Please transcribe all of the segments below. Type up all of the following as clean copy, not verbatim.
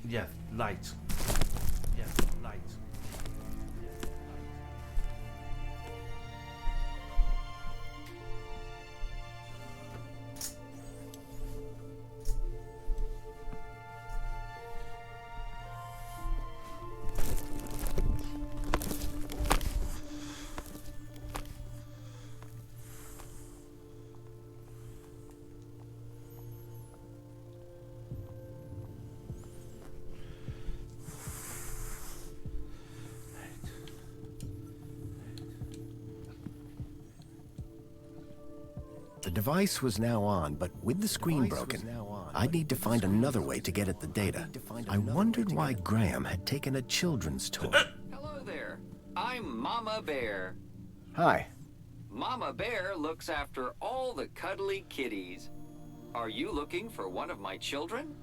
Yes, light. Yes, light. The device was now on, but with the screen broken, I'd need to find another way to get at the data. I wondered why Graham had taken a children's toy. Hello there. I'm Mama Bear. Hi. Mama Bear looks after all the cuddly kitties. Are you looking for one of my children?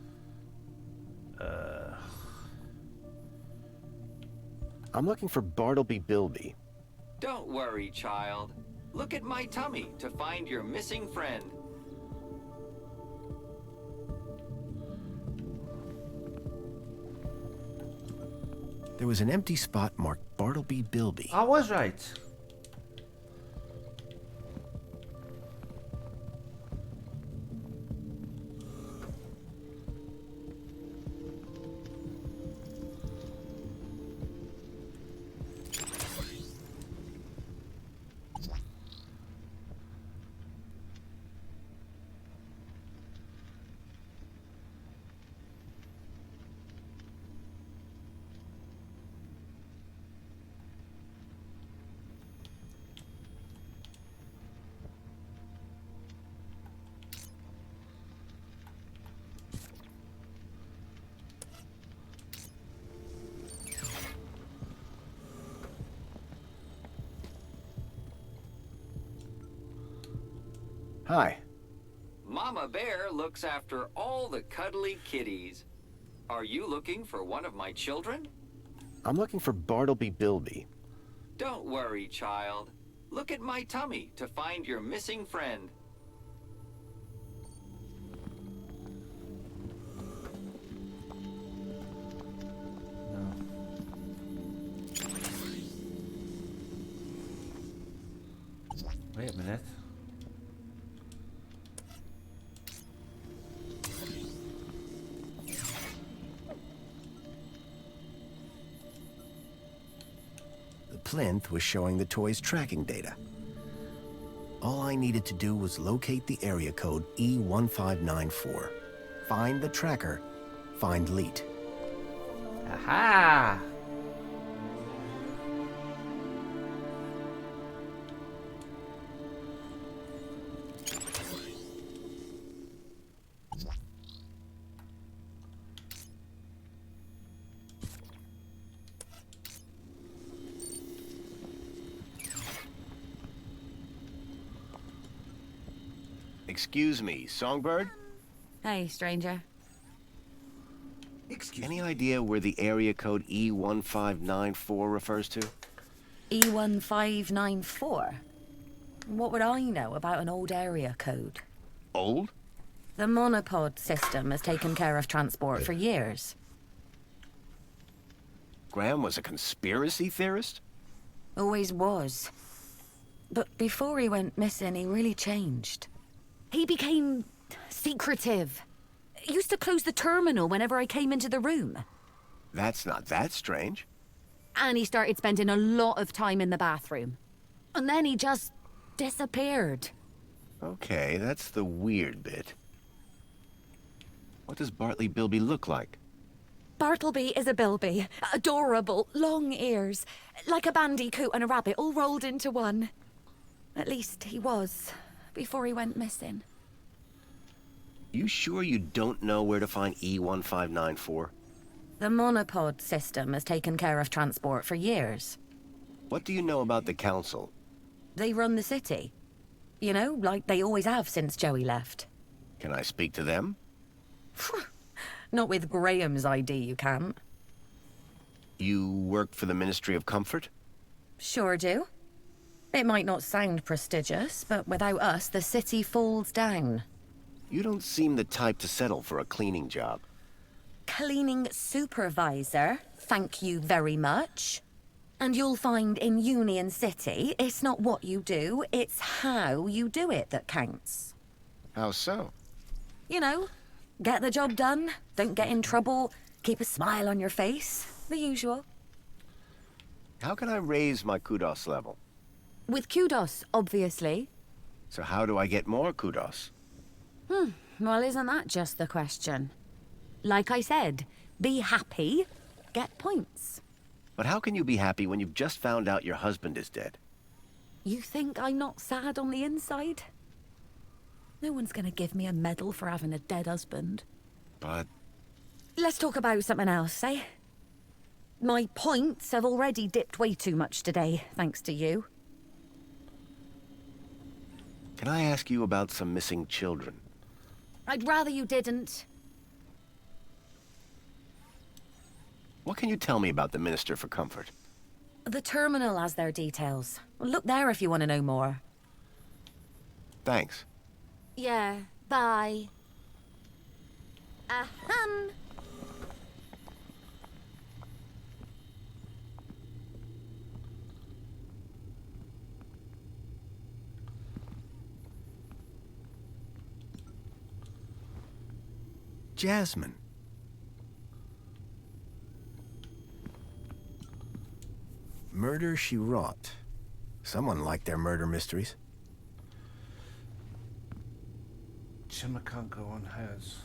I'm looking for Bartleby Bilby. Don't worry, child. Look at my tummy to find your missing friend. There was an empty spot marked Bartleby Bilby. I was right. Hi. Mama Bear looks after all the cuddly kitties. Are you looking for one of my children? I'm looking for Bartleby Bilby. Don't worry, child. Look at my tummy to find your missing friend. No. Wait a minute. The plinth was showing the toy's tracking data. All I needed to do was locate the area code E1594. Find the tracker, find Leet. Aha! Excuse me, Songbird? Hey, stranger. Any idea where the area code E1594 refers to? E1594? What would I know about an old area code? Old? The monopod system has taken care of transport for years. Graham was a conspiracy theorist? Always was. But before he went missing, he really changed. He became secretive. Used to close the terminal whenever I came into the room. That's not that strange. And he started spending a lot of time in the bathroom. And then he just disappeared. Okay, that's the weird bit. What does Bartleby Bilby look like? Bartleby is a bilby. Adorable, long ears. Like a bandicoot and a rabbit all rolled into one. At least he was, before he went missing. You sure you don't know where to find E1594? The monopod system has taken care of transport for years. What do you know about the council? They run the city. You know, like they always have since Joey left. Can I speak to them? Not with Graham's ID, you can't. You work for the Ministry of Comfort? Sure do. It might not sound prestigious, but without us, the city falls down. You don't seem the type to settle for a cleaning job. cleaning supervisor. Thank you very much. And you'll find in Union City, it's not what you do, it's how you do it that counts. How so? You know, get the job done, don't get in trouble, keep a smile on your face, the usual. How can I raise my kudos level? With kudos, obviously. So how do I get more kudos? Well, isn't that just the question? Like I said, be happy, get points. But how can you be happy when you've just found out your husband is dead? You think I'm not sad on the inside? No one's gonna give me a medal for having a dead husband. But Let's talk about something else, eh? My points have already dipped way too much today, thanks to you. can I ask you about some missing children? I'd rather you didn't. What can you tell me about the Minister for Comfort? The terminal has their details. Look there if you want to know more. Thanks. Yeah, bye. Ahem. Jasmine. Murder, She Wrought. Someone liked their murder mysteries. Chimakanko on hers.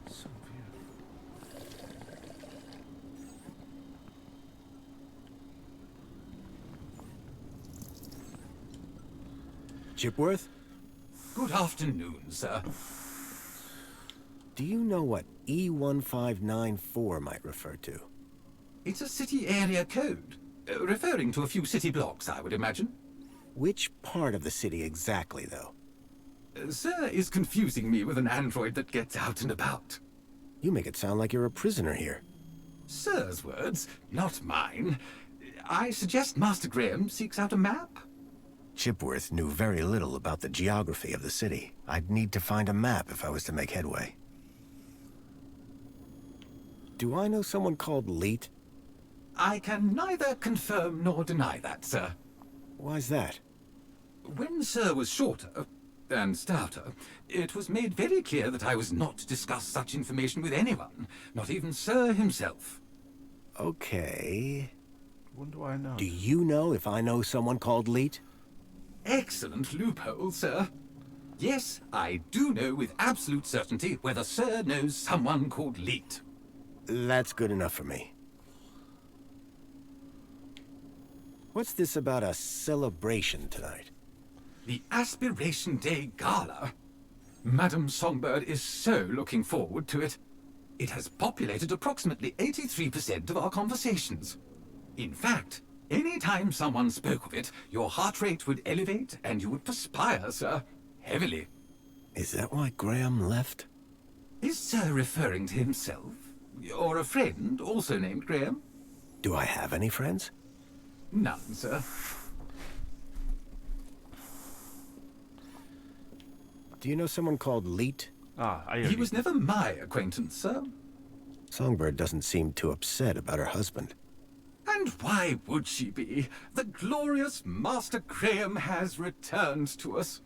So beautiful. Chipworth, Good afternoon, sir. do you know what E1594 might refer to? It's a city area code, referring to a few city blocks, I would imagine. Which part of the city exactly, though? Sir is confusing me with an android that gets out and about. You make it sound like you're a prisoner here. Sir's words, not mine. I suggest Master Graham seeks out a map. Chipworth knew very little about the geography of the city. I'd need to find a map if I was to make headway. Do I know someone called Leet? I can neither confirm nor deny that, sir. Why's that? When Sir was shorter and stouter, it was made very clear that I was not to discuss such information with anyone, not even Sir himself. Okay. What do I know? Do you know if I know someone called Leet? Excellent loophole, sir. Yes, I do know with absolute certainty whether Sir knows someone called Leet. That's good enough for me. What's this about a celebration tonight? The Aspiration Day Gala. Madame Songbird is so looking forward to it. It has populated approximately 83% of our conversations. In fact, any time someone spoke of it, your heart rate would elevate and you would perspire, sir. Heavily. Is that why Graham left? Is Sir referring to himself? Or a friend also named Graham? Do I have any friends? None, sir. Do you know someone called Leet? He was never my acquaintance, sir. Songbird doesn't seem too upset about her husband. And why would she be? The glorious Master Graham has returned to us.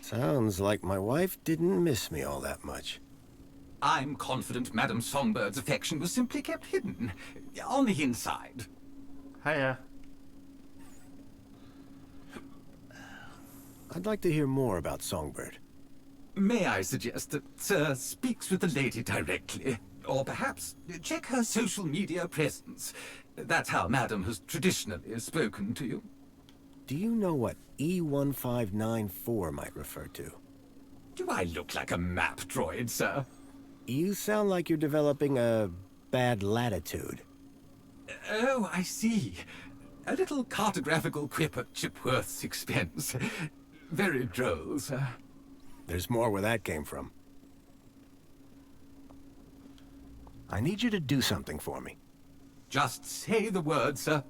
Sounds like my wife didn't miss me all that much. I'm confident Madame Songbird's affection was simply kept hidden, on the inside. Hiya. I'd like to hear more about Songbird. May I suggest that Sir speaks with the lady directly? Or perhaps check her social media presence. That's how Madame has traditionally spoken to you. Do you know what E1594 might refer to? Do I look like a map droid, sir? You sound like you're developing a bad latitude. Oh, I see. A little cartographical quip at Chipworth's expense. Very droll, sir. There's more where that came from. I need you to do something for me. Just say the word, sir.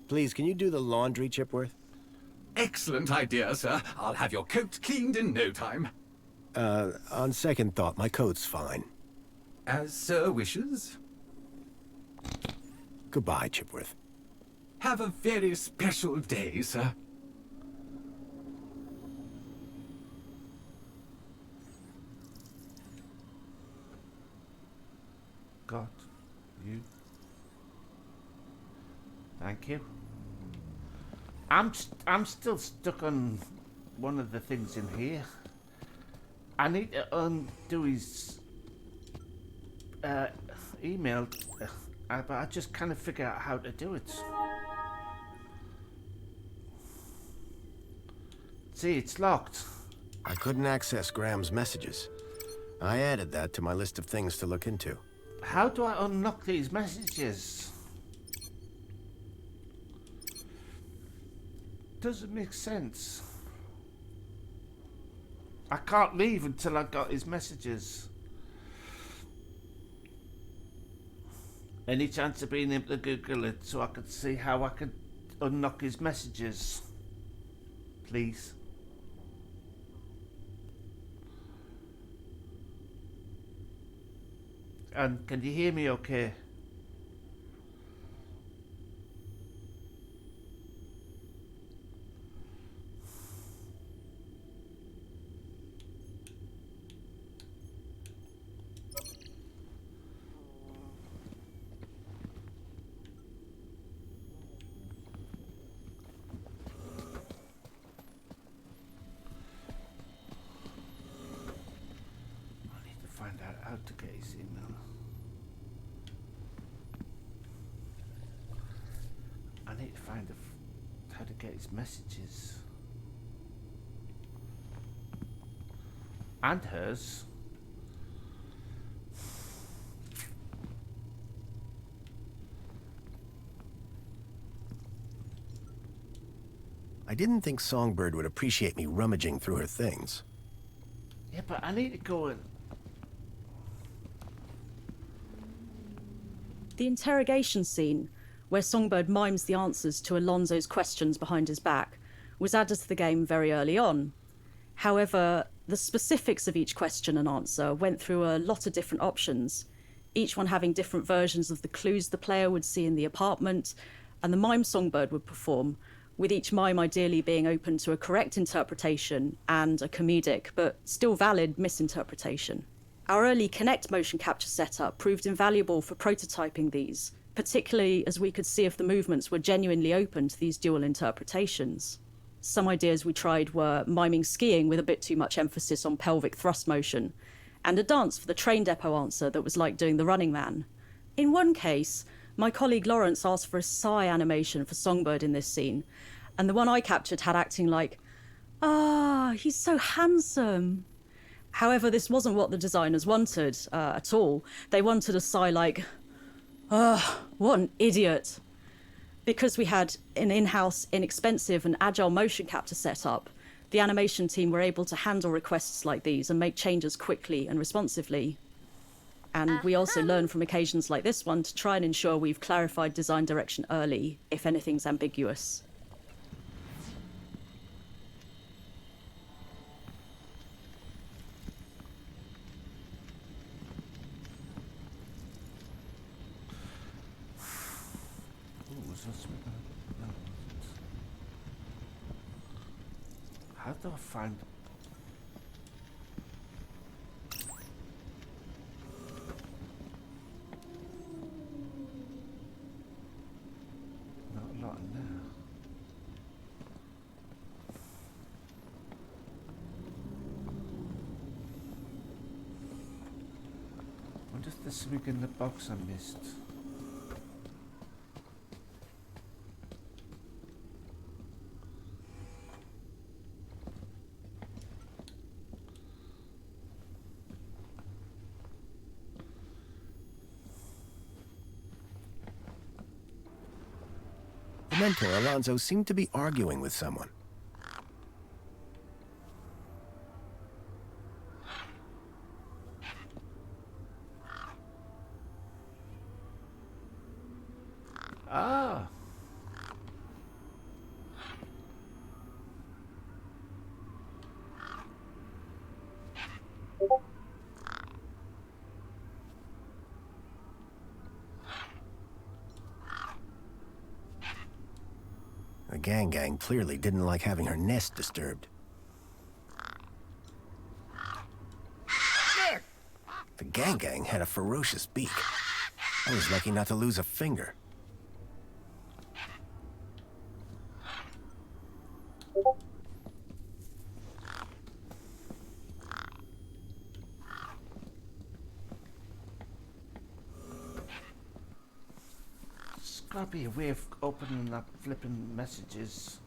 Please, can you do the laundry, Chipworth? Excellent idea, sir. I'll have your coat cleaned in no time. On second thought, my coat's fine. As sir wishes. Goodbye, Chipworth. Have a very special day, sir. Got you. Thank you. I'm still stuck on one of the things in here. I need to undo his email, but I just kind of figure out how to do it. See, it's locked. I couldn't access Graham's messages. I added that to my list of things to look into. How do I unlock these messages? Doesn't make sense. I can't leave until I got his messages. Any chance of being able to Google it so I could see how I could unlock his messages? Please. And can you hear me okay? I need to find out how to get his email. I need to find how to get his messages. And hers. I didn't think Songbird would appreciate me rummaging through her things. Yeah, but I need to go and... The interrogation scene, where Songbird mimes the answers to Alonso's questions behind his back, was added to the game very early on. However, the specifics of each question and answer went through a lot of different options, each one having different versions of the clues the player would see in the apartment, and the mime Songbird would perform, with each mime ideally being open to a correct interpretation and a comedic, but still valid, misinterpretation. Our early Kinect motion capture setup proved invaluable for prototyping these, particularly as we could see if the movements were genuinely open to these dual interpretations. Some ideas we tried were miming skiing with a bit too much emphasis on pelvic thrust motion, and a dance for the train depot answer that was like doing the Running Man. In one case, my colleague Lawrence asked for a sigh animation for Songbird in this scene, and the one I captured had acting like, "Ah, he's so handsome." However, this wasn't what the designers wanted at all. They wanted a sigh like, "Ugh, what an idiot." Because we had an in-house, inexpensive and agile motion capture setup, the animation team were able to handle requests like these and make changes quickly and responsively. And we also learn from occasions like this one to try and ensure we've clarified design direction early, if anything's ambiguous. How do I find... Not a lot in there. I wonder if there's something in the box I missed. mentor, Alonso, seemed to be arguing with someone. Ah. The gang clearly didn't like having her nest disturbed. The gang had a ferocious beak. I was lucky not to lose a finger. There's gotta be a way of opening up flipping messages.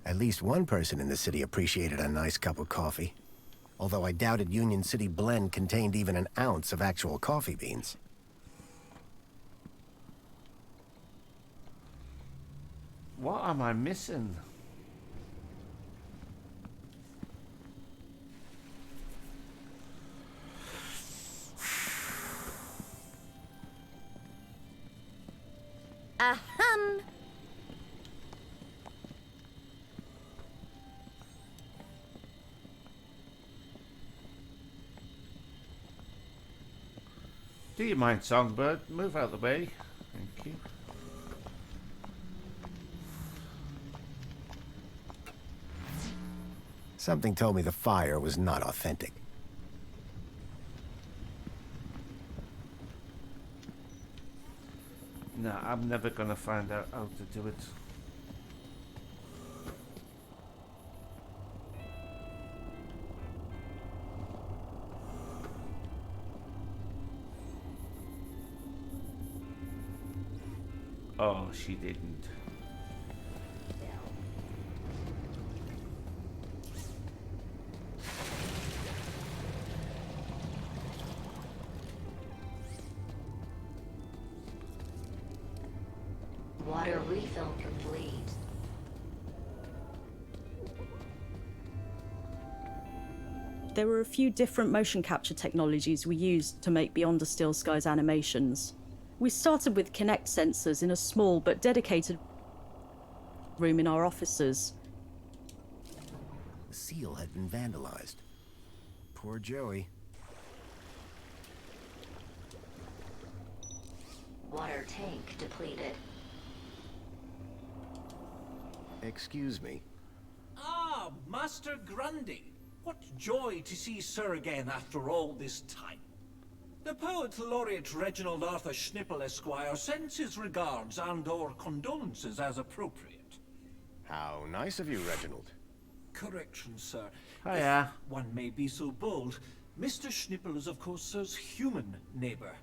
At least one person in the city appreciated a nice cup of coffee. Although I doubted Union City Blend contained even an ounce of actual coffee beans. What am I missing? Ahem. Do you mind, Songbird? Move out of the way. Thank you. Something told me the fire was not authentic. No, I'm never gonna find out how to do it. Oh, she didn't. Water refill complete. There were a few different motion capture technologies we used to make Beyond the Still Skies animations. We started with Kinect sensors in a small but dedicated room in our offices. The seal had been vandalized. Poor Joey. Water tank depleted. Excuse me. Ah, Master Grundy. What joy to see Sir again after all this time. The Poet Laureate Reginald Arthur Schnipple Esquire sends his regards and/or condolences as appropriate. How nice of you, Reginald. Correction, sir. Hiya. If one may be so bold, Mr. Schnipple is of course Sir's human neighbour.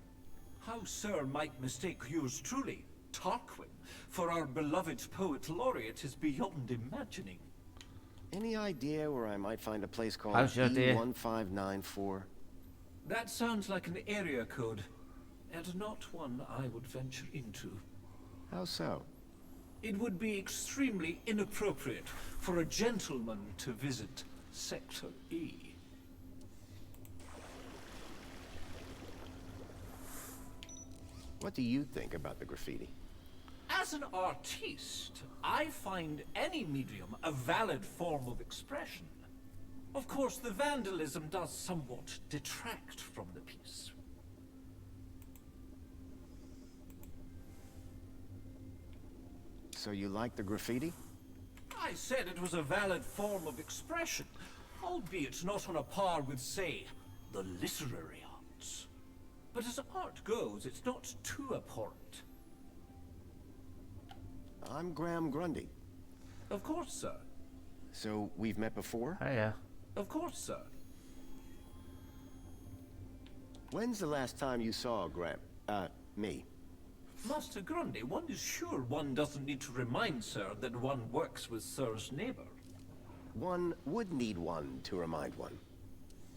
How Sir might mistake yours truly, Tarquin, for our beloved Poet Laureate is beyond imagining. Any idea where I might find a place called How's your day? E1594? That sounds like an area code, and not one I would venture into. How so? It would be extremely inappropriate for a gentleman to visit Sector E. What do you think about the graffiti? As an artiste, I find any medium a valid form of expression. Of course, the vandalism does somewhat detract from the piece. So you like the graffiti? I said it was a valid form of expression, albeit not on a par with, say, the literary arts. But as art goes, it's not too abhorrent. I'm Graham Grundy. Of course, sir. So we've met before? Hiya. Of course, sir. When's the last time you saw me? Master Grundy, one is sure one doesn't need to remind Sir that one works with Sir's neighbor. One would need one to remind one.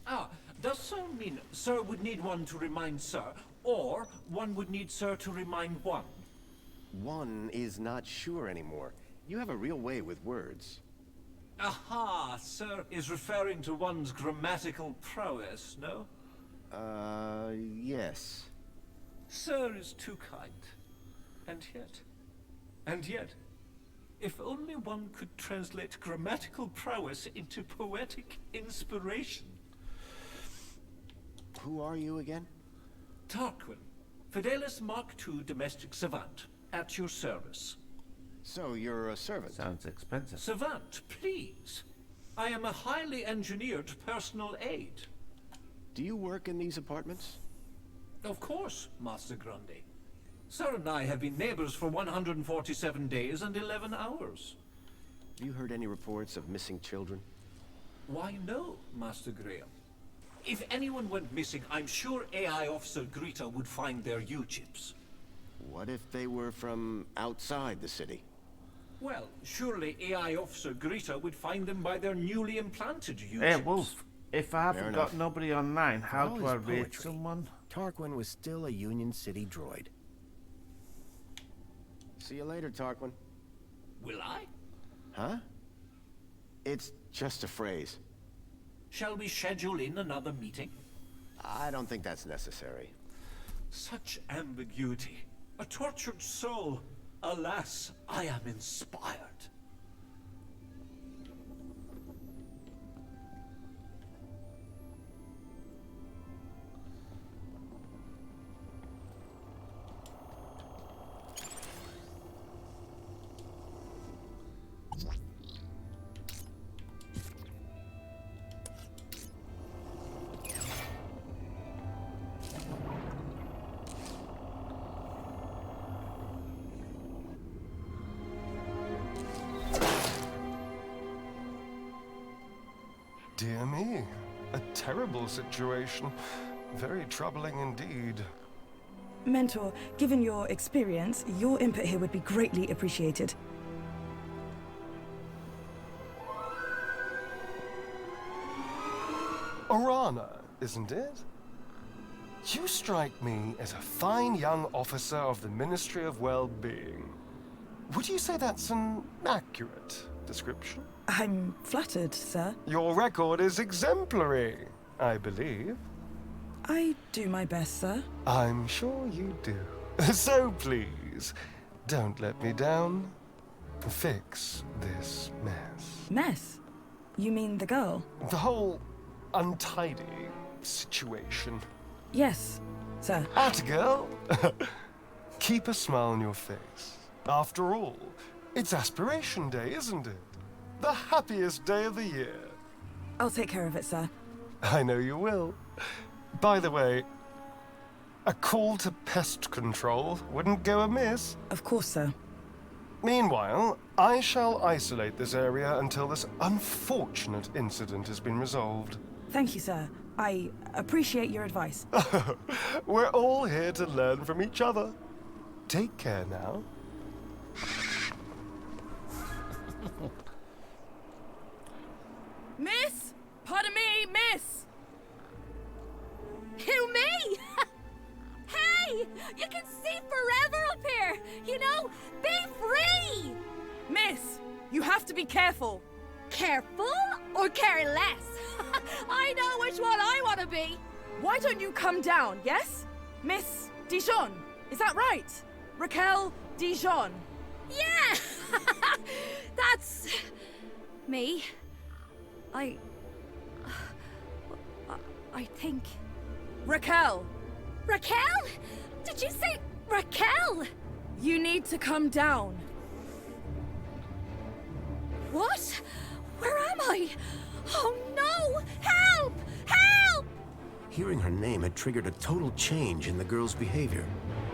Ah, does Sir mean Sir would need one to remind Sir, or one would need Sir to remind one? one is not sure anymore. You have a real way with words. Aha, sir is referring to one's grammatical prowess, no? Yes. Sir is too kind. And yet, if only one could translate grammatical prowess into poetic inspiration. Who are you again? Tarquin, Fidelis Mark II domestic savant, at your service. So, you're a servant? Sounds expensive. Savant, please. I am a highly engineered personal aid. Do you work in these apartments? Of course, Master Grundy. Sir and I have been neighbors for 147 days and 11 hours. Have you heard any reports of missing children? Why, no, Master Graham. If anyone went missing, I'm sure AI Officer Greta would find their U-chips. What if they were from outside the city? Well, surely AI Officer Greta would find them by their newly implanted U-chips. Hey, Wolf, if I haven't got enough. nobody online, how all do his I rate poetry, someone? Tarquin was still a Union City droid. See you later, Tarquin. Will I? Huh? It's just a phrase. Shall we schedule in another meeting? I don't think that's necessary. Such ambiguity. A tortured soul. Alas, I am inspired. Dear me, a terrible situation. Very troubling indeed. Mentor, given your experience, your input here would be greatly appreciated. Orana, isn't it? You strike me as a fine young officer of the Ministry of Well-Being. Would you say that's an accurate description? I'm flattered, sir. Your record is exemplary, I believe. I do my best, sir. I'm sure you do. So please, don't let me down. Fix this mess. Mess? You mean the girl? The whole untidy situation. Yes, sir. Atta girl! Keep a smile on your face. After all, it's Aspiration Day, isn't it? The happiest day of the year. I'll take care of it, sir. I know you will. By the way, a call to pest control wouldn't go amiss. Of course, sir. Meanwhile, I shall isolate this area until this unfortunate incident has been resolved. Thank you, sir. I appreciate your advice. We're all here to learn from each other. Take care now. Miss? Pardon me, miss! Who, me? Hey! You can see forever up here! You know, be free! Miss, you have to be careful. Careful or careless? I know which one I want to be! Why don't you come down, yes? Miss Dijon, is that right? Raquel Dijon. Yeah! That's... me. I think... Raquel! Raquel? Did you say Raquel? You need to come down. What? Where am I? Oh no! Help! Help! Hearing her name had triggered a total change in the girl's behavior.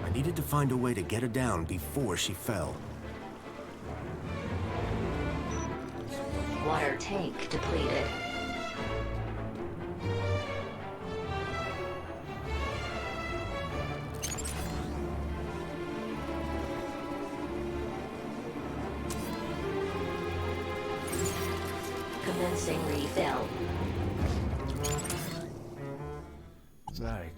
I needed to find a way to get her down before she fell. Water tank depleted. Commencing refill. Right.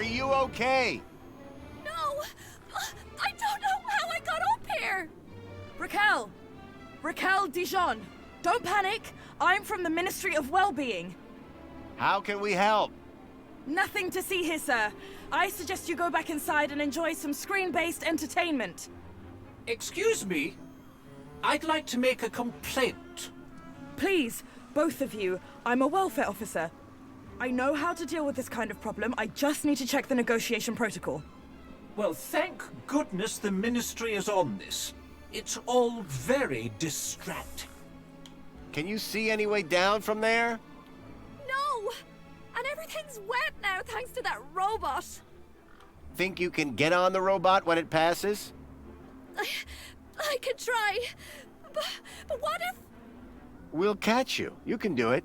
Are you okay? No! I don't know how I got up here! Raquel! Raquel Dijon! Don't panic! I'm from the Ministry of Wellbeing. How can we help? Nothing to see here, sir. I suggest you go back inside and enjoy some screen-based entertainment. Excuse me? I'd like to make a complaint. Please, both of you. I'm a welfare officer. I know how to deal with this kind of problem. I just need to check the negotiation protocol. Well, thank goodness the Ministry is on this. It's all very distracting. Can you see any way down from there? No! And everything's wet now thanks to that robot. Think you can get on the robot when it passes? I could try. But what if... We'll catch you. You can do it.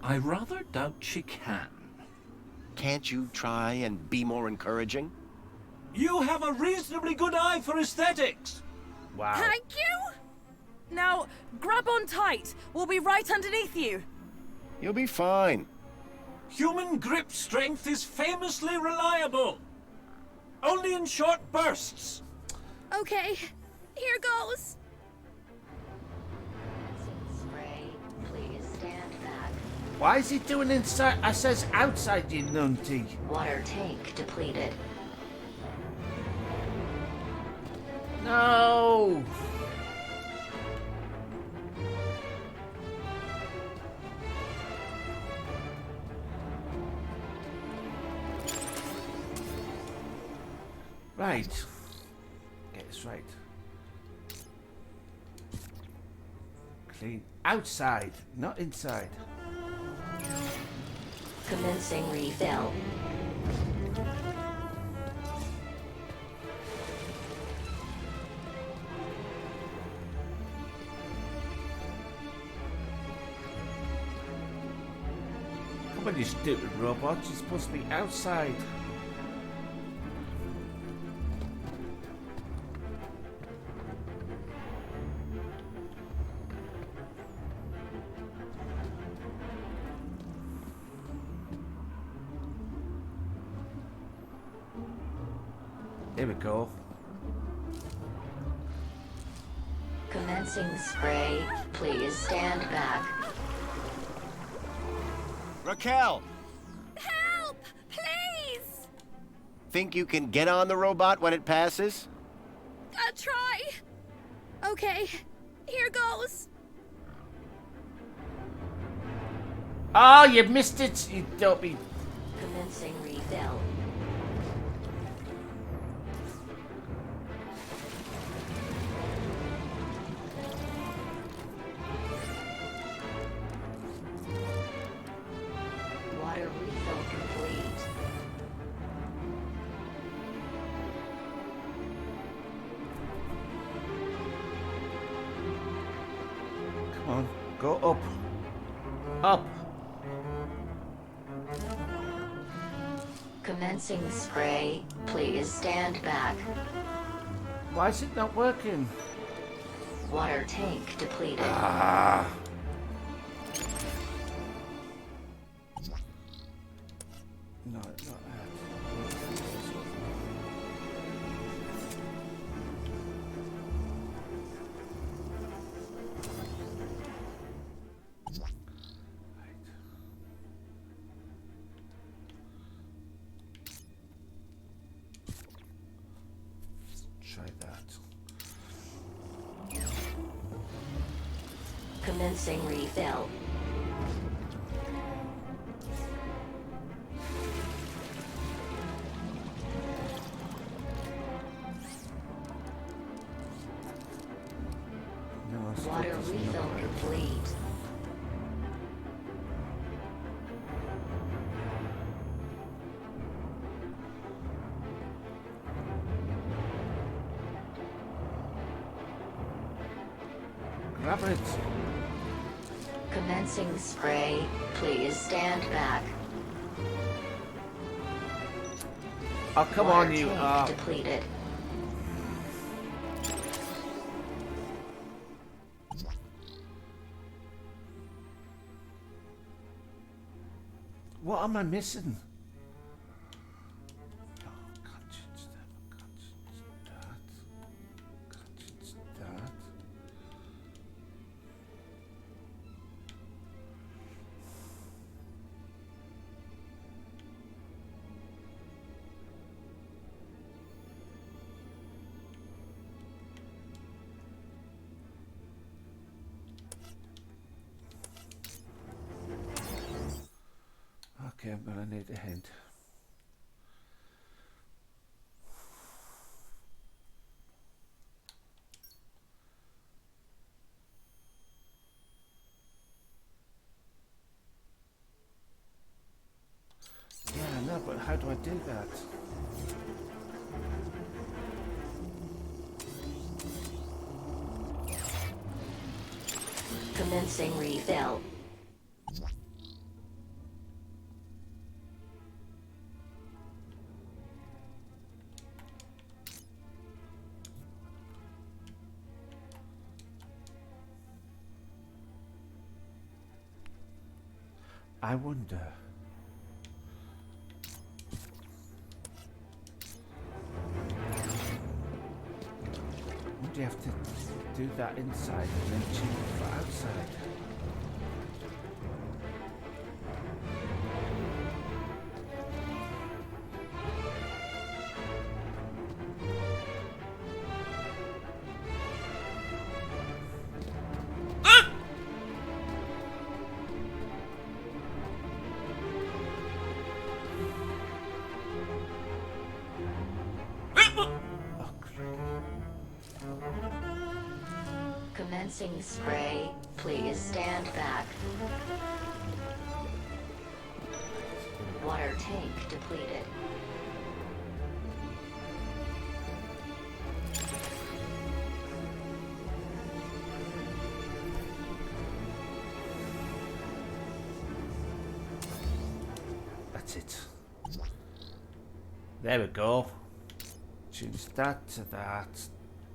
I rather doubt she can. Can't you try and be more encouraging? You have a reasonably good eye for aesthetics. Wow. Thank you! Now, grab on tight. We'll be right underneath you. You'll be fine. Human grip strength is famously reliable. Only in short bursts. Okay, here goes. Spray, please stand back. Why is he doing inside? I says outside, you nunty. Water tank depleted. No. Right. Get this right. Clean outside, not inside. Commencing refill. Come on, you stupid robot. You're supposed to be outside. Here we go. Commencing spray. Please stand back. Raquel! Help! Please! Think you can get on the robot when it passes? I'll try. Okay, here goes. Oh, you missed it, you dopey. Commencing refill. Water refill complete. Come on, go up. Up. Commencing spray. Please stand back. Why is it not working? Water tank depleted. Ah. No, it's not that. Try that. Commencing refill. No, it's Water not- refill complete. Grab it. Commencing spray. Please stand back. Oh, come Water on, you. tank depleted. What am I missing? I'm gonna need a hint. Yeah, I know, but how do I do that? Commencing refill. I wonder. Would you have to do that inside and then change it for outside? Commencing spray. Please stand back. Water tank depleted. That's it. There we go. Choose that to that,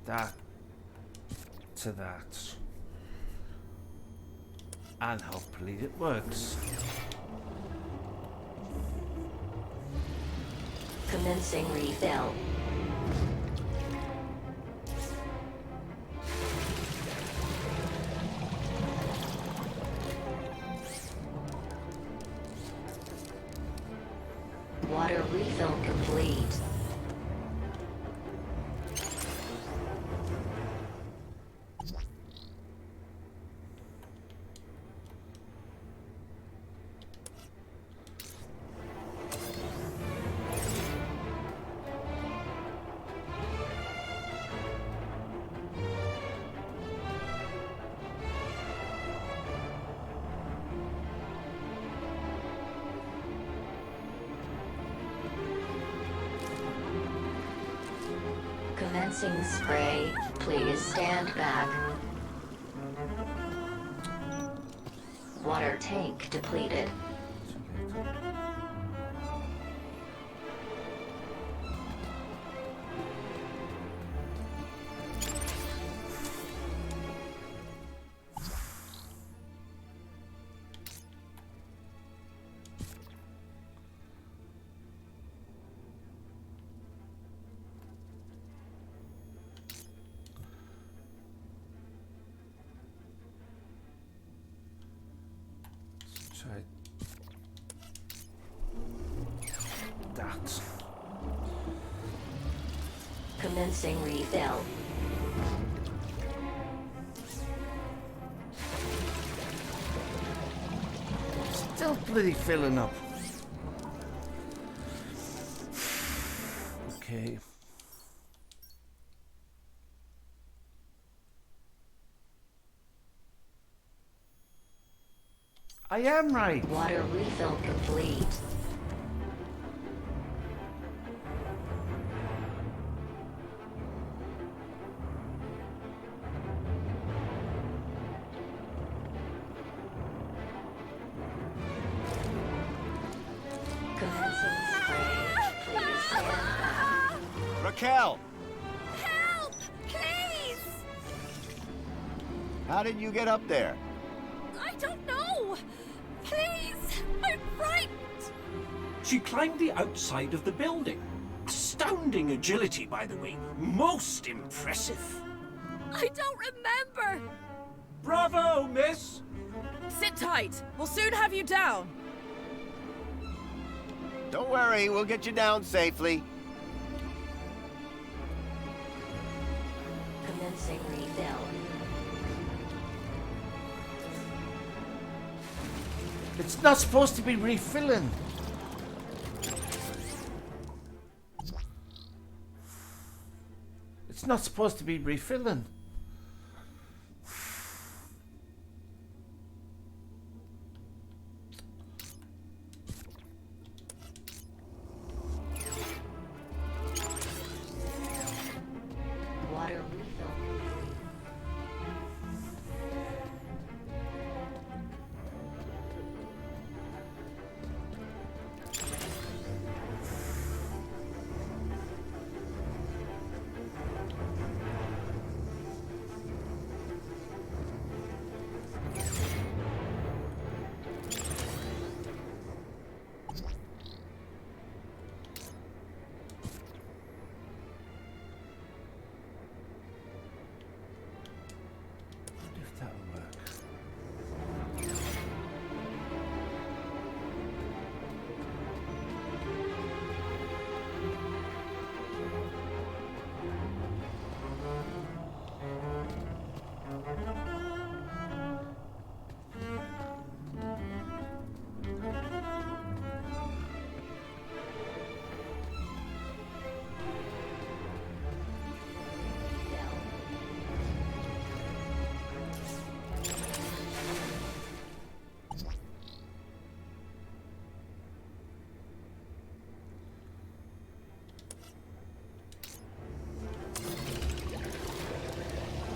that to that. And hopefully it works. Commencing refill. Water refill complete. Commencing spray. Please stand back. Water tank depleted. Try that. Commencing refill. Still bloody filling up. Okay. I am right. Water refill complete. Commencing spray. Please stand back. Raquel, Help! Please! how did you get up there? I don't know! Please! I'm frightened! She climbed the outside of the building. Astounding agility, by the way. Most impressive. I don't remember! Bravo, miss! Sit tight. We'll soon have you down. Don't worry, we'll get you down safely. Commencing refill. It's not supposed to be refilling. It's not supposed to be refilling. Water refill. If that'll work.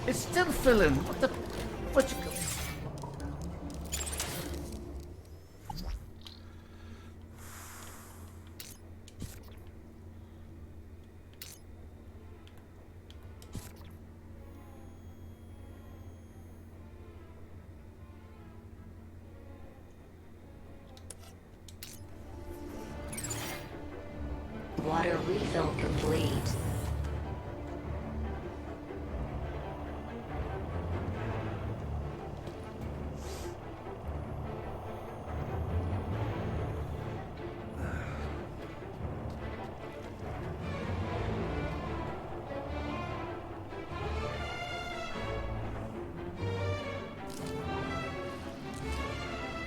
It's still filling. What the? What you? Water refill complete.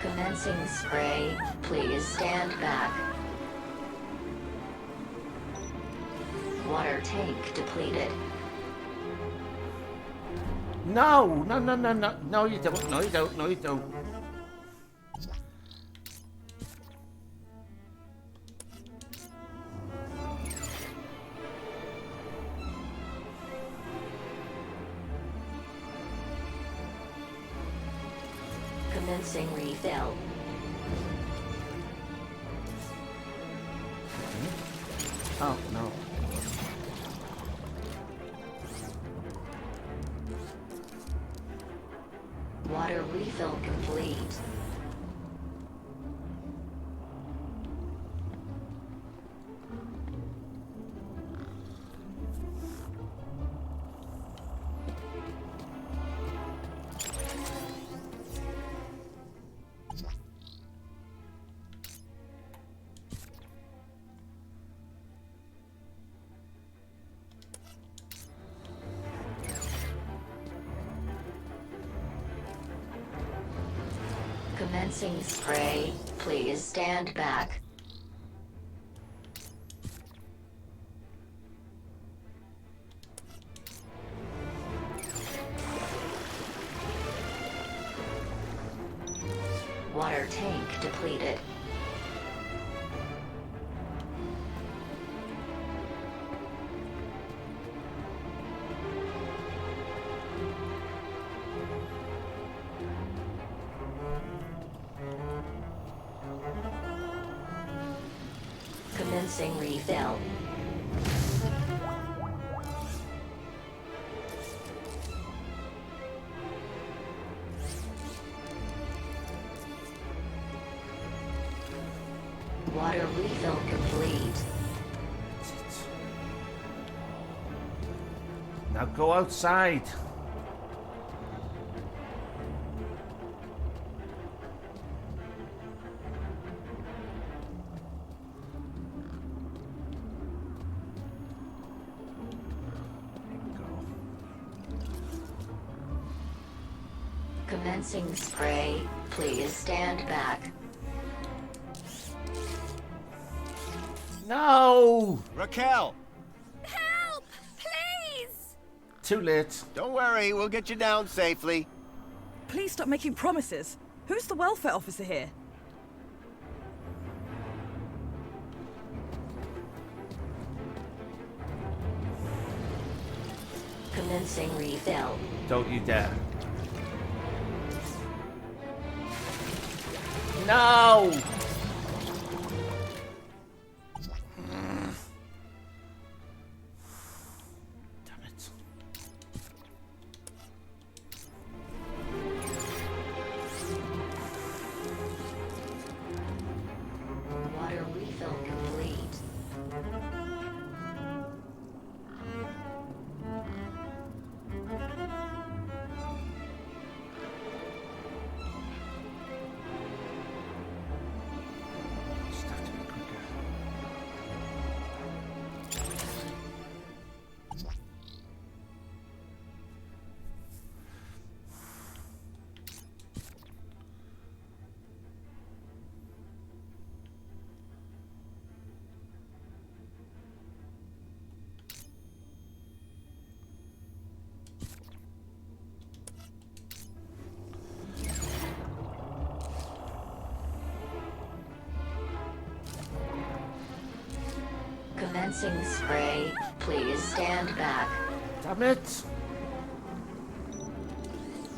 Commencing spray. Please stand back. Water tank depleted. No, no, no, no, no, no, you don't, no, you don't, no, you don't. Commencing refill. Oh, no. Water refill complete. Commencing spray. Please stand back. Water tank depleted. Commencing refill. Water refill complete. Now go outside. Commencing spray. Please stand back. No! Raquel! Help! Please! Too late. Don't worry, we'll get you down safely. Please stop making promises. Who's the welfare officer here? Commencing refill. Don't you dare. No! Damn it. Water refill complete. Just have to be quicker. Commencing spray. Please stand back. Damn it!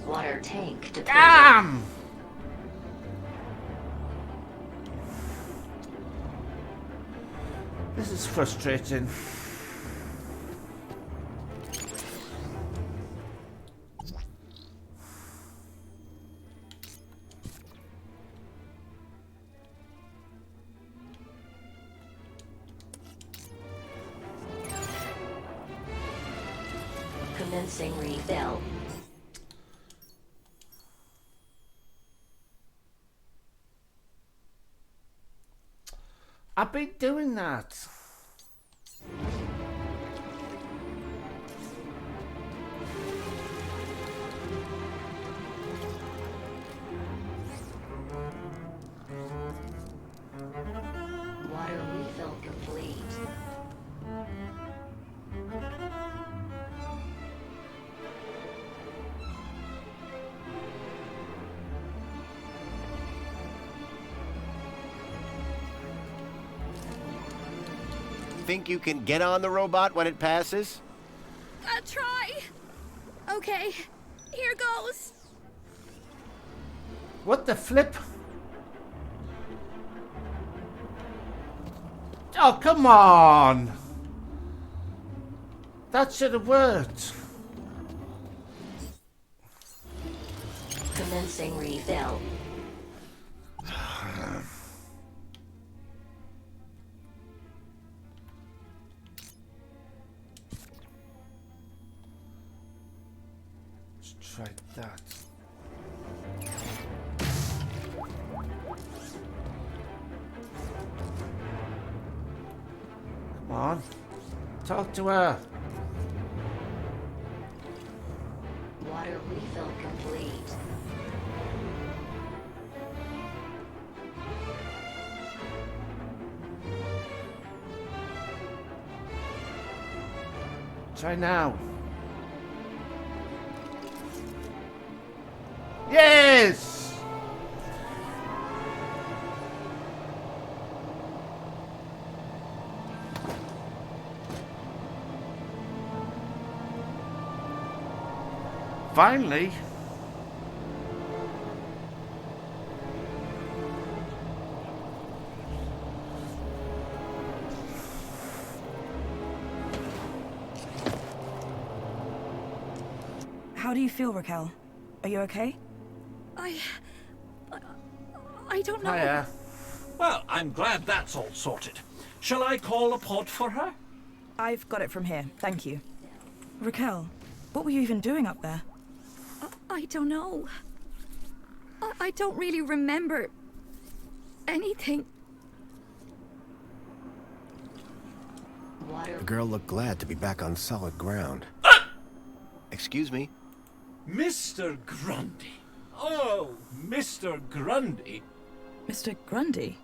Water tank depleted. Damn! This is frustrating. Commencing refill. I've been doing that. Water refill complete. Think you can get on the robot when it passes? I'll try. Okay, here goes. What the flip? Oh, come on! That should have worked. Commencing refill. Let's try that. Come on. Talk to her. Water refill complete. Try now. Yes! Finally. How do you feel, Raquel? Are you okay? I don't know. Hiya. Well, I'm glad that's all sorted. Shall I call a pod for her? I've got it from here, thank you. Raquel, what were you even doing up there? I don't know. I don't really remember anything. The girl looked glad to be back on solid ground. Excuse me? Mr. Grundy. Oh, Mr. Grundy. Mr. Grundy?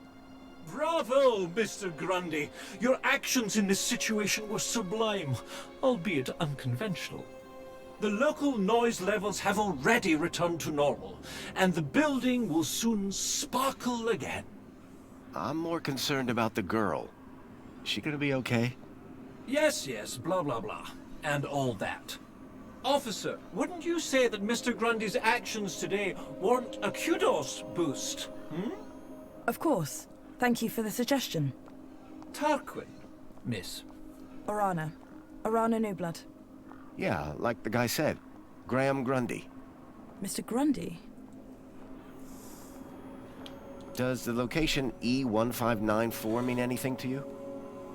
Bravo, Mr. Grundy. Your actions in this situation were sublime, albeit unconventional. The local noise levels have already returned to normal, and the building will soon sparkle again. I'm more concerned about the girl. Is she gonna be okay? Yes, blah blah blah, and all that. Officer, wouldn't you say that Mr. Grundy's actions today warrant a kudos boost, hmm? Of course. Thank you for the suggestion. Tarquin, miss. Orana. Orana Newblood. Yeah, like the guy said. Graham Grundy. Mr. Grundy? Does the location E1594 mean anything to you?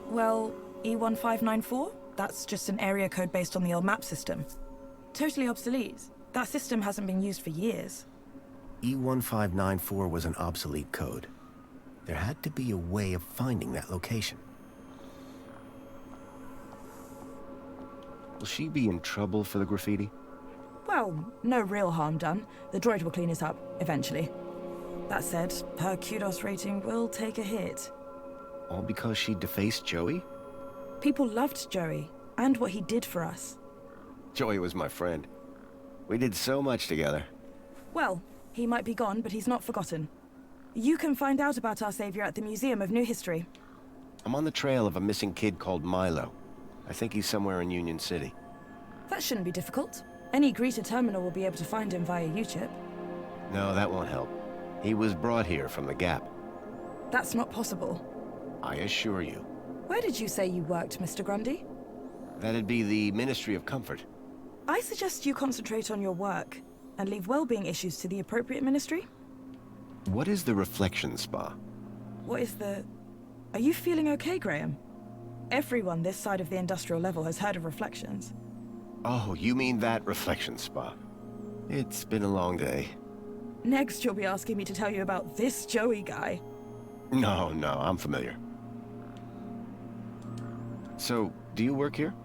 Well, E1594? That's just an area code based on the old map system. Totally obsolete. That system hasn't been used for years. E1594 was an obsolete code. There had to be a way of finding that location. Will she be in trouble for the graffiti? Well, no real harm done. The droid will clean it up, eventually. That said, her kudos rating will take a hit. All because she defaced Joey? People loved Joey, and what he did for us. Joey was my friend. We did so much together. Well, he might be gone, but he's not forgotten. You can find out about our savior at the Museum of New History. I'm on the trail of a missing kid called Milo. I think he's somewhere in Union City. That shouldn't be difficult. Any Greta terminal will be able to find him via U-chip. No, that won't help. He was brought here from the Gap. That's not possible. I assure you. Where did you say you worked, Mr. Grundy? That'd be the Ministry of Comfort. I suggest you concentrate on your work and leave well-being issues to the appropriate ministry. What is the Reflection Spa? What is the... Are you feeling okay, Graham? Everyone this side of the industrial level has heard of Reflections. Oh, you mean that Reflection Spa. It's been a long day. Next, you'll be asking me to tell you about this Joey guy. No, I'm familiar. So, do you work here?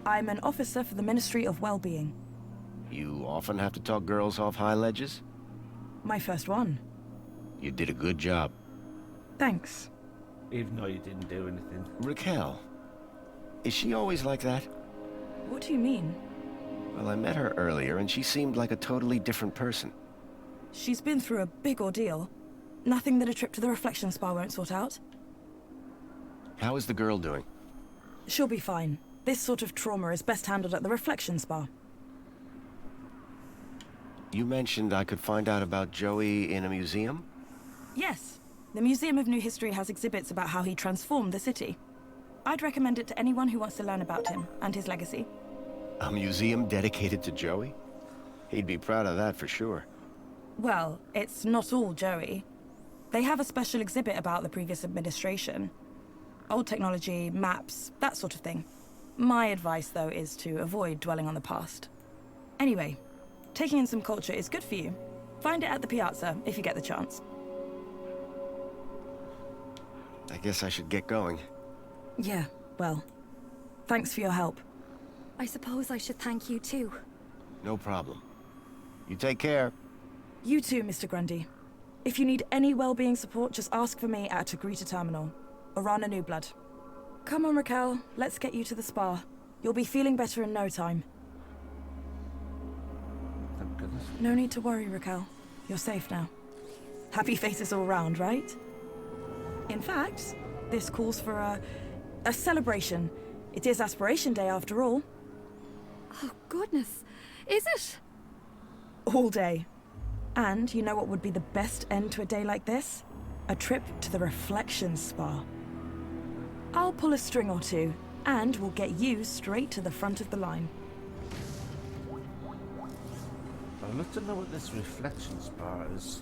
I'm an officer for the Ministry of Well-being. You often have to talk girls off high ledges? My first one. You did a good job. Thanks. Even though you didn't do anything. Raquel. Is she always like that? What do you mean? Well, I met her earlier and she seemed like a totally different person. She's been through a big ordeal. Nothing that a trip to the Reflection Spa won't sort out. How is the girl doing? She'll be fine. This sort of trauma is best handled at the Reflection Spa. You mentioned I could find out about Joey in a museum? Yes. The Museum of New History has exhibits about how he transformed the city. I'd recommend it to anyone who wants to learn about him and his legacy. A museum dedicated to Joey? He'd be proud of that for sure. Well, it's not all Joey. They have a special exhibit about the previous administration. Old technology, maps, that sort of thing. My advice, though, is to avoid dwelling on the past. Anyway, taking in some culture is good for you. Find it at the Piazza if you get the chance. I guess I should get going. Yeah, well, thanks for your help. I suppose I should thank you too. No problem. You take care. You too, Mr. Grundy. If you need any well-being support, just ask for me at Greta Terminal. Orana Newblood. Come on, Raquel. Let's get you to the spa. You'll be feeling better in no time. Thank goodness. No need to worry, Raquel. You're safe now. Happy faces all round, right? In fact, this calls for a celebration. It is Aspiration Day after all. Oh, goodness. Is it? All day. And you know what would be the best end to a day like this? A trip to the Reflection Spa. I'll pull a string or two, and we'll get you straight to the front of the line. I'd love to know what this Reflection Spa is.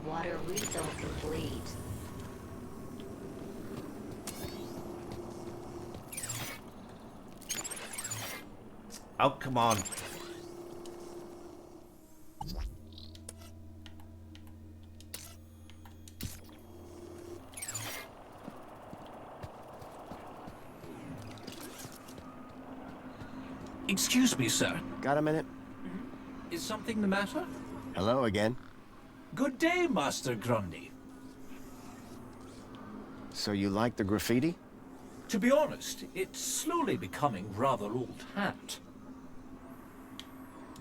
Water refill complete. Oh, come on. Excuse me, sir. Got a minute? Is something the matter? Hello again. Good day, Master Grundy. So you like the graffiti? To be honest, it's slowly becoming rather old hat.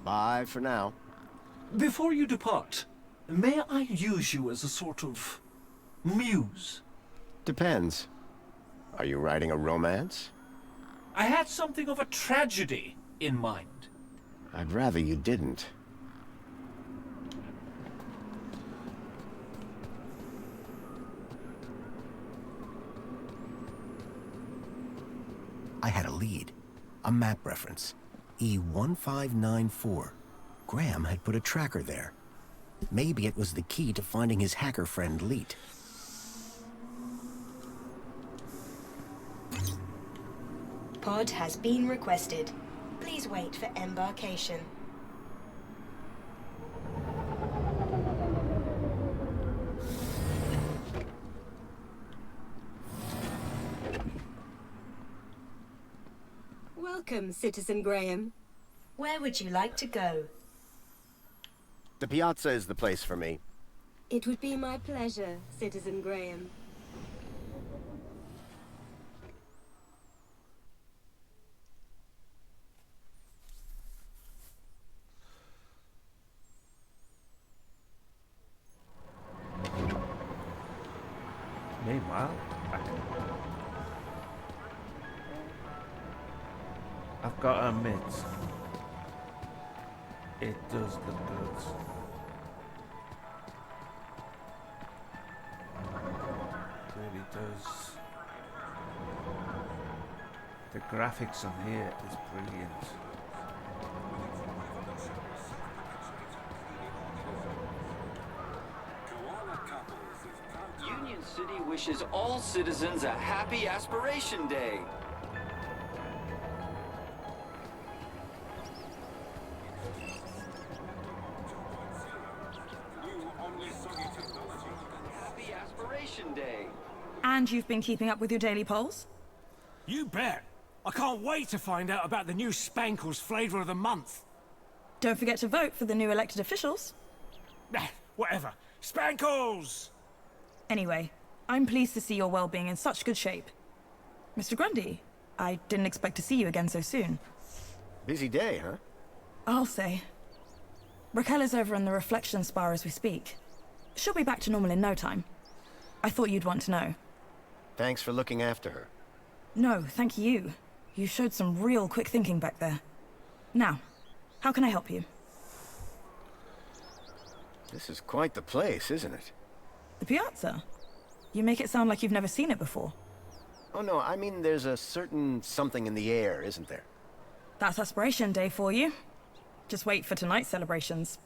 Bye for now. Before you depart, may I use you as a sort of muse? Depends. Are you writing a romance? I had something of a tragedy in mind. I'd rather you didn't. I had a lead. A map reference. E1594. Graham had put a tracker there. Maybe it was the key to finding his hacker friend, Leet. Pod has been requested. Please wait for embarkation. Welcome, Citizen Graham. Where would you like to go? The piazza is the place for me. It would be my pleasure, Citizen Graham. Meanwhile, I've got to admit, it does look good. It really does. The graphics on here is brilliant. Union City wishes all citizens a happy Aspiration Day. Happy Aspiration Day. And you've been keeping up with your daily polls? You bet. I can't wait to find out about the new Spankles flavour of the month. Don't forget to vote for the new elected officials. Nah, whatever. Spankles! Anyway, I'm pleased to see your well-being in such good shape. Mr. Grundy, I didn't expect to see you again so soon. Busy day, huh? I'll say. Raquel is over in the reflection spar as we speak. She'll be back to normal in no time. I thought you'd want to know. Thanks for looking after her. No, thank you. You showed some real quick thinking back there. Now, how can I help you? This is quite the place, isn't it? The piazza? You make it sound like you've never seen it before. Oh no, I mean there's a certain something in the air, isn't there? That's Aspiration Day for you. Just wait for tonight's celebrations.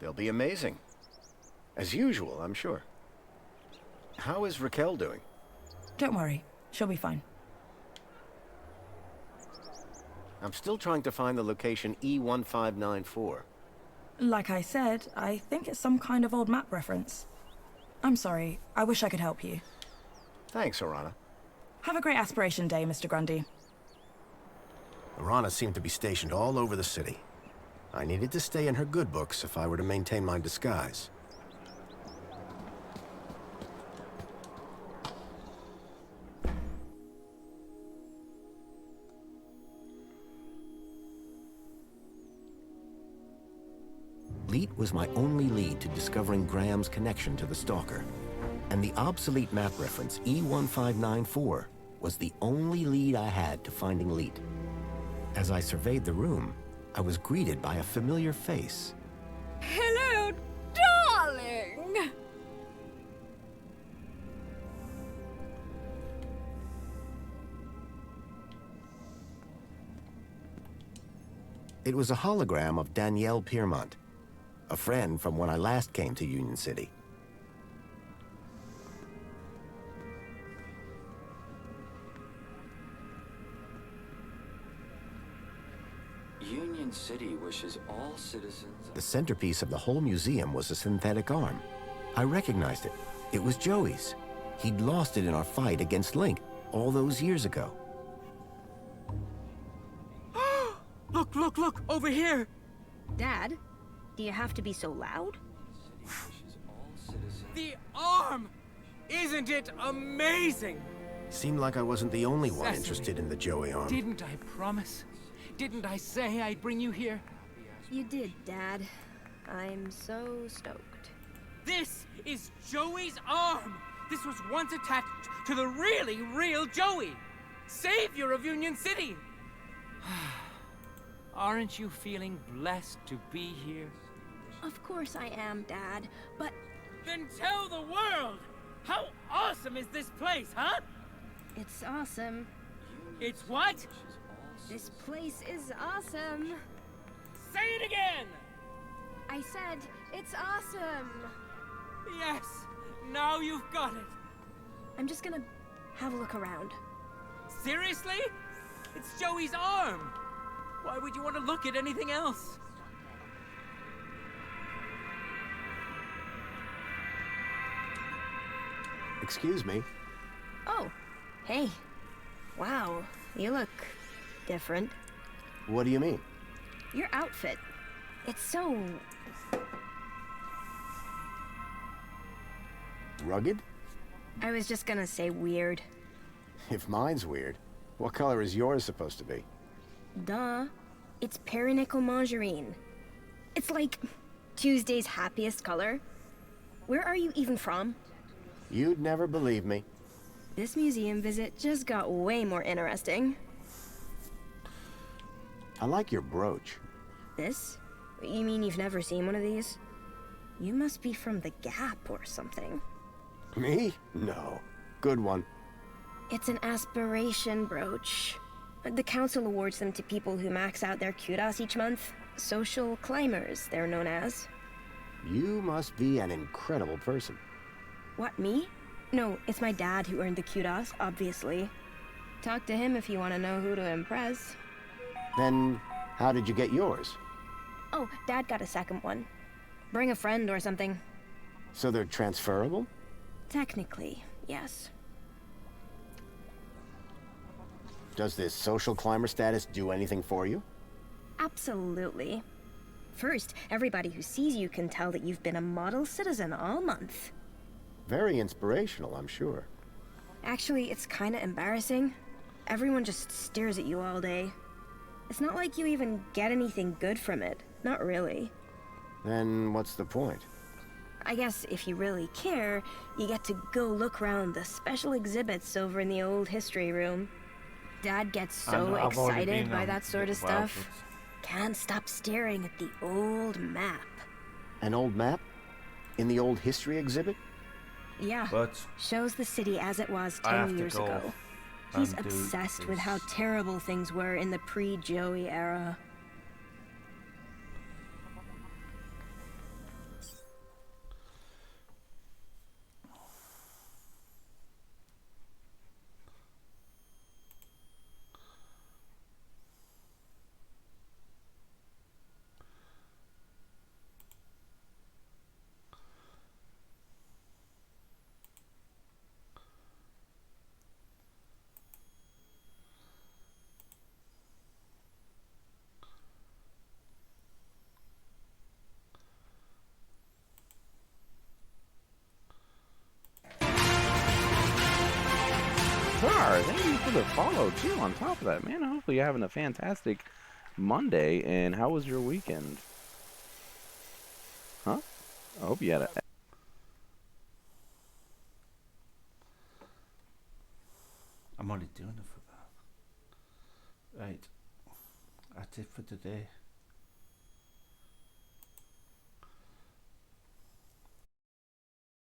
They'll be amazing. As usual, I'm sure. How is Raquel doing? Don't worry, she'll be fine. I'm still trying to find the location E1594. Like I said, I think it's some kind of old map reference. I'm sorry, I wish I could help you. Thanks, Orana. Have a great Aspiration Day, Mr. Grundy. Orana seemed to be stationed all over the city. I needed to stay in her good books if I were to maintain my disguise. Leet was my only lead to discovering Graham's connection to the Stalker. And the obsolete map reference E1594 was the only lead I had to finding Leet. As I surveyed the room, I was greeted by a familiar face. Hello, darling! It was a hologram of Danielle Piermont, a friend from when I last came to Union City. Union City wishes all citizens... The centerpiece of the whole museum was a synthetic arm. I recognized it. It was Joey's. He'd lost it in our fight against Link all those years ago. Look, look, look! Over here! Dad, do you have to be so loud? The arm! Isn't it amazing? Seemed like I wasn't the only one Sesame. interested in the Joey arm. Didn't I promise? Didn't I say I'd bring you here? You did, Dad. I'm so stoked. This is Joey's arm! This was once attached to the really real Joey! Savior of Union City! Aren't you feeling blessed to be here? Of course I am, Dad, but... Then tell the world! How awesome is this place, huh? It's awesome. It's what? This place is awesome. Say it again! I said, it's awesome. Yes, now you've got it. I'm just gonna have a look around. Seriously? It's Joey's arm. Why would you want to look at anything else? Excuse me. Oh, hey. Wow, you look different. What do you mean? Your outfit. It's so... Rugged? I was just gonna say weird. If mine's weird, what color is yours supposed to be? Duh. It's perinickel margarine. It's like Tuesday's happiest color. Where are you even from? You'd never believe me. This museum visit just got way more interesting. I like your brooch. This? You mean you've never seen one of these? You must be from the Gap or something. Me? No. Good one. It's an aspiration brooch. The council awards them to people who max out their kudos each month. Social climbers, they're known as. You must be an incredible person. What, me? No, it's my dad who earned the kudos, obviously. Talk to him if you want to know who to impress. Then, how did you get yours? Oh, Dad got a second one. Bring a friend or something. So they're transferable? Technically, yes. Does this social climber status do anything for you? Absolutely. First, everybody who sees you can tell that you've been a model citizen all month. Very inspirational, I'm sure. Actually, it's kinda embarrassing. Everyone just stares at you all day. It's not like you even get anything good from it. Not really. Then what's the point? I guess if you really care, you get to go look around the special exhibits over in the old history room. Dad gets so excited by that sort of stuff. Can't stop staring at the old map. An old map? In the old history exhibit? Yeah. But shows the city as it was I have 10 to years go ago. He's and do obsessed with this. how terrible things were in the pre-Joey era. Thank you for the follow too on top of that, man. Hopefully you're having a fantastic Monday. And how was your weekend? Huh? I hope you had a... I'm only doing it for that. Right. That's it for today.